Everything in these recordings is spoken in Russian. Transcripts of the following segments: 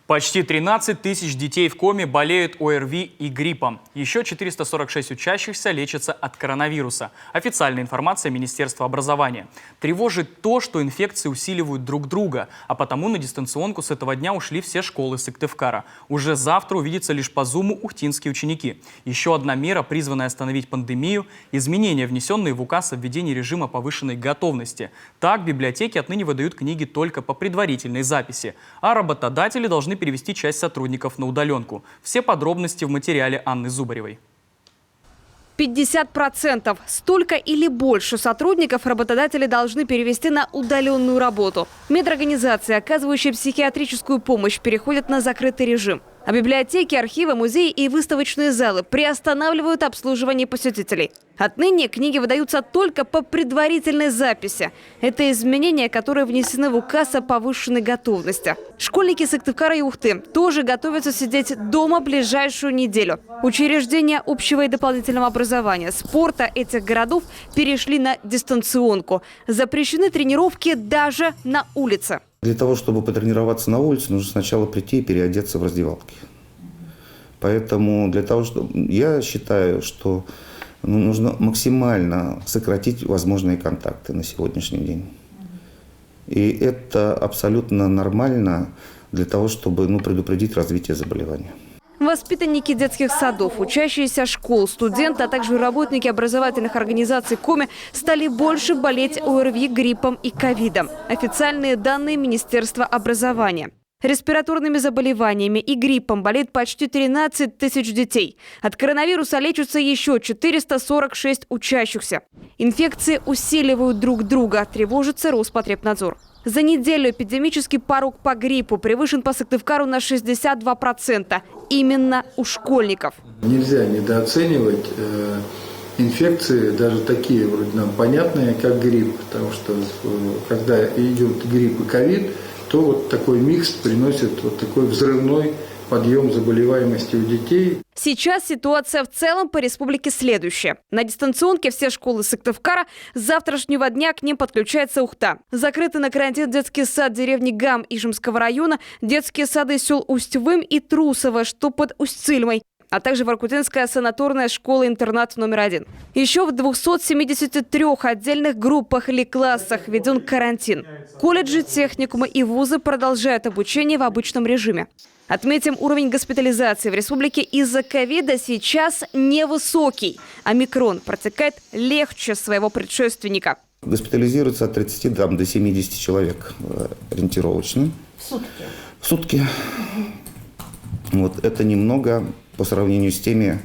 Почти 13 тысяч детей в коме болеют ОРВИ и гриппом. Еще 446 учащихся лечатся от коронавируса. Официальная информация Министерства образования. Тревожит то, что инфекции усиливают друг друга, а потому на дистанционку с этого дня ушли все школы Сыктывкара. Уже завтра увидятся лишь по Зуму ухтинские ученики. Еще одна мера, призванная остановить пандемию – изменения, внесенные в указ о введении режима повышенной готовности. Так, библиотеки отныне выдают книги только по предварительной записи, а работодатели должны перевести часть сотрудников на удаленку. Все подробности в материале Анны Зубаревой. 50%. Столько или больше сотрудников работодатели должны перевести на удаленную работу. Медорганизации, оказывающие психиатрическую помощь, переходят на закрытый режим. А библиотеки, архивы, музеи и выставочные залы приостанавливают обслуживание посетителей. Отныне книги выдаются только по предварительной записи. Это изменения, которые внесены в указ о повышенной готовности. Школьники Сыктывкара и Ухты тоже готовятся сидеть дома ближайшую неделю. Учреждения общего и дополнительного образования, спорта этих городов перешли на дистанционку. Запрещены тренировки даже на улице. Для того, чтобы потренироваться на улице, нужно сначала прийти и переодеться в раздевалке. Поэтому я считаю, что нужно максимально сократить возможные контакты на сегодняшний день. И это абсолютно нормально для того, чтобы предупредить развитие заболевания. Воспитанники детских садов, учащиеся школ, студенты, а также работники образовательных организаций Коми стали больше болеть ОРВИ, гриппом и ковидом. Официальные данные Министерства образования. Респираторными заболеваниями и гриппом болеет почти 13 тысяч детей. От коронавируса лечатся еще 446 учащихся. Инфекции усиливают друг друга, тревожится Роспотребнадзор. За неделю эпидемический порог по гриппу превышен по Сыктывкару на 62%. Именно у школьников. Нельзя недооценивать инфекции, даже такие вроде нам понятные, как грипп. Потому что когда идет грипп и ковид, то вот такой микс приносит вот такой взрывной подъем заболеваемости у детей. Сейчас ситуация в целом по республике следующая. На дистанционке все школы Сыктывкара. С завтрашнего дня к ним подключается Ухта. Закрыты на карантин детский сад деревни Гам Ижемского района, детские сады сел Усть-Вым и Трусово, что под Усть-Цильмой, а также Воркутинская санаторная школа-интернат номер 1. Еще в 273 отдельных группах или классах введен карантин. Колледжи, техникумы и вузы продолжают обучение в обычном режиме. Отметим, уровень госпитализации в республике из-за ковида сейчас невысокий. Омикрон протекает легче своего предшественника. Госпитализируется от 30 до 70 человек ориентировочно. В сутки? В сутки. Вот это немного по сравнению с теми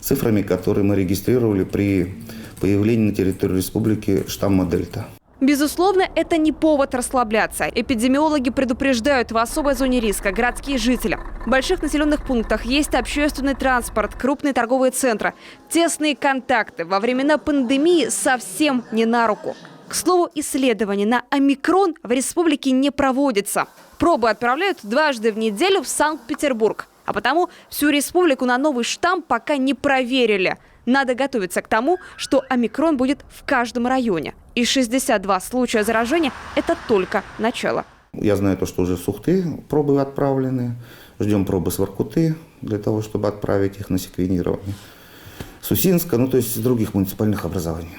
цифрами, которые мы регистрировали при появлении на территории республики штамма Дельта. Безусловно, это не повод расслабляться. Эпидемиологи предупреждают: в особой зоне риска городские жители. В больших населенных пунктах есть общественный транспорт, крупные торговые центры. Тесные контакты во времена пандемии совсем не на руку. К слову, исследования на омикрон в республике не проводятся. Пробы отправляют дважды в неделю в Санкт-Петербург. А потому всю республику на новый штамм пока не проверили. Надо готовиться к тому, что омикрон будет в каждом районе. И 62 случая заражения – это только начало. Я знаю то, что уже с Ухты пробы отправлены. Ждем пробы с Воркуты для того, чтобы отправить их на секвенирование. С Усинска, то есть с других муниципальных образований.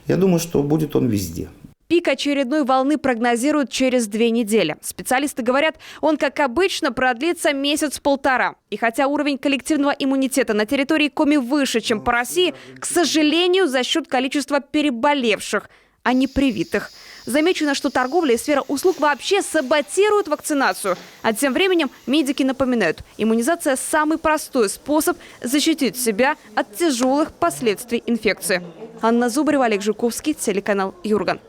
Я думаю, что будет он везде. Пик очередной волны прогнозируют через 2 недели. Специалисты говорят, он, как обычно, продлится месяц-полтора. И хотя уровень коллективного иммунитета на территории Коми выше, чем по России, к сожалению, за счет количества переболевших, а не привитых. Замечено, что торговля и сфера услуг вообще саботируют вакцинацию. А тем временем медики напоминают, иммунизация – самый простой способ защитить себя от тяжелых последствий инфекции. Анна Зубарева, Олег Жуковский, телеканал Юрган.